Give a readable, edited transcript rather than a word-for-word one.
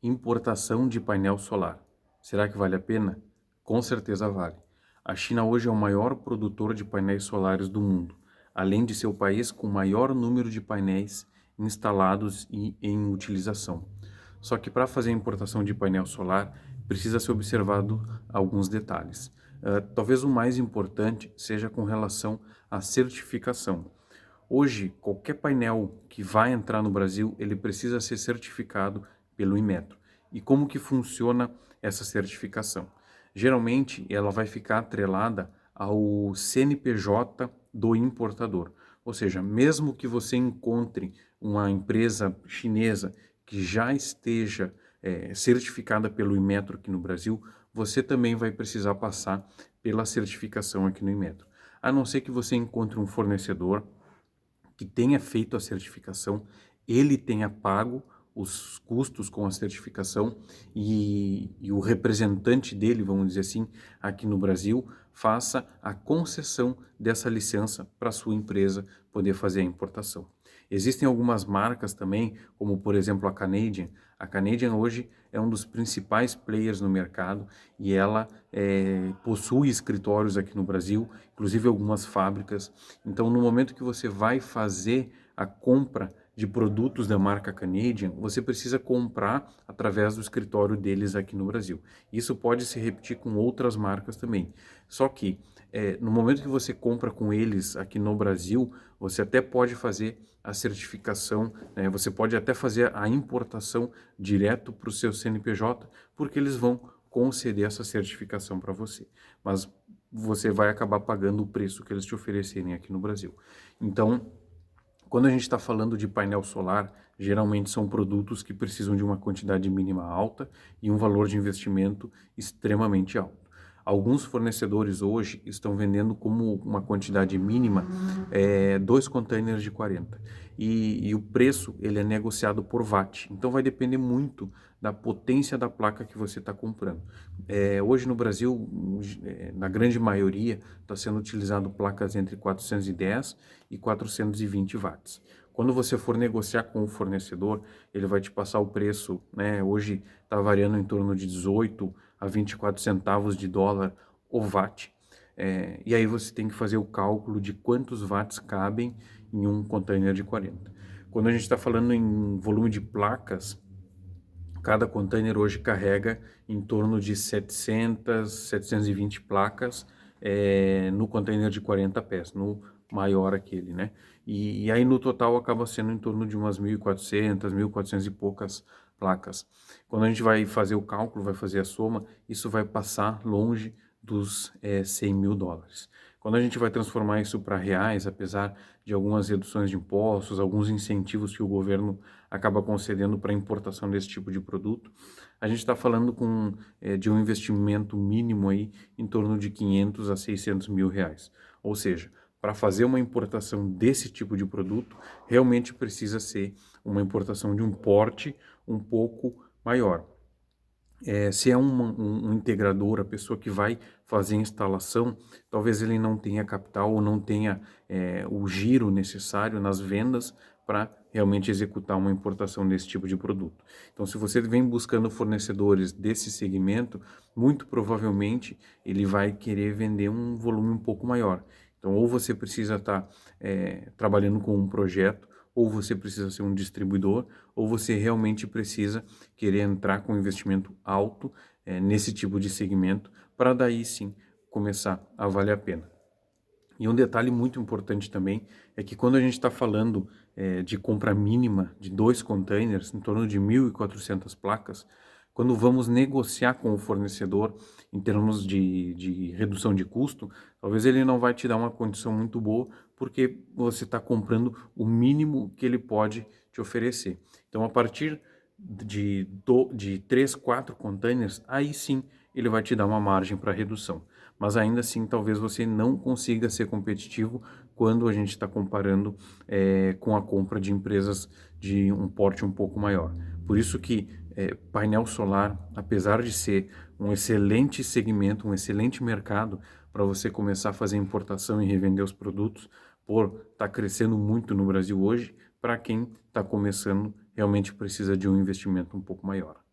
Importação de painel solar. Será que vale a pena? Com certeza vale. A China hoje é o maior produtor de painéis solares do mundo, além de ser o país com o maior número de painéis instalados e em utilização. Só que para fazer a importação de painel solar, precisa ser observado alguns detalhes. Talvez o mais importante seja com relação à certificação. Hoje, qualquer painel que vai entrar no Brasil, ele precisa ser certificado pelo Inmetro. E como que funciona essa certificação? Geralmente, ela vai ficar atrelada ao CNPJ do importador. Ou seja, mesmo que você encontre uma empresa chinesa que já esteja certificada pelo Inmetro aqui no Brasil, você também vai precisar passar pela certificação aqui no Inmetro. A não ser que você encontre um fornecedor que tenha feito a certificação, ele tenha pago os custos com a certificação e o representante dele, vamos dizer assim, aqui no Brasil, faça a concessão dessa licença para a sua empresa poder fazer a importação. Existem algumas marcas também, como por exemplo a Canadian. A Canadian hoje é um dos principais players no mercado e ela possui escritórios aqui no Brasil, inclusive algumas fábricas. Então, no momento que você vai fazer a compra de produtos da marca Canadian, você precisa comprar através do escritório deles aqui no Brasil. Isso pode se repetir com outras marcas também. Só que no momento que você compra com eles aqui no Brasil, você até pode fazer a certificação, né? Você pode até fazer a importação direto para o seu CNPJ, porque eles vão conceder essa certificação para você. Mas você vai acabar pagando o preço que eles te oferecerem aqui no Brasil. Então, quando a gente está falando de painel solar, geralmente são produtos que precisam de uma quantidade mínima alta e um valor de investimento extremamente alto. Alguns fornecedores hoje estão vendendo como uma quantidade mínima 2 containers de 40 e o preço ele é negociado por watt, então vai depender muito da potência da placa que você está comprando. Hoje no Brasil, na grande maioria, está sendo utilizado placas entre 410 e 420 watts. Quando você for negociar com o fornecedor, ele vai te passar o preço, né? Hoje está variando em torno de 18 a 24 centavos de dólar o watt. E aí você tem que fazer o cálculo de quantos watts cabem em um container de 40. Quando a gente está falando em volume de placas, cada container hoje carrega em torno de 700, 720 placas no container de 40 pés, no maior aquele, né? E aí no total acaba sendo em torno de umas 1.400, 1.400 e poucas placas. Quando a gente vai fazer o cálculo, vai fazer a soma, isso vai passar longe dos 100 mil dólares. Quando a gente vai transformar isso para reais, apesar de algumas reduções de impostos, alguns incentivos que o governo acaba concedendo para a importação desse tipo de produto, a gente está falando de um investimento mínimo aí em torno de 500 a 600 mil reais. Ou seja, para fazer uma importação desse tipo de produto, realmente precisa ser uma importação de um porte um pouco maior. Se é um integrador, a pessoa que vai fazer a instalação, talvez ele não tenha capital ou não tenha o giro necessário nas vendas para realmente executar uma importação desse tipo de produto. Então, se você vem buscando fornecedores desse segmento, muito provavelmente ele vai querer vender um volume um pouco maior. Então, ou você precisa estar trabalhando com um projeto, ou você precisa ser um distribuidor, ou você realmente precisa querer entrar com investimento alto nesse tipo de segmento, para daí sim começar a valer a pena. E um detalhe muito importante também é que quando a gente está falando de compra mínima de 2 containers, em torno de 1.400 placas, quando vamos negociar com o fornecedor em termos de redução de custo, talvez ele não vai te dar uma condição muito boa, porque você está comprando o mínimo que ele pode te oferecer. Então, a partir de 3, 4 containers, aí sim ele vai te dar uma margem para redução. Mas ainda assim, talvez você não consiga ser competitivo quando a gente está comparando com a compra de empresas de um porte um pouco maior. Por isso que painel solar, apesar de ser um excelente segmento, um excelente mercado para você começar a fazer importação e revender os produtos, por estar crescendo muito no Brasil hoje, para quem está começando, realmente precisa de um investimento um pouco maior.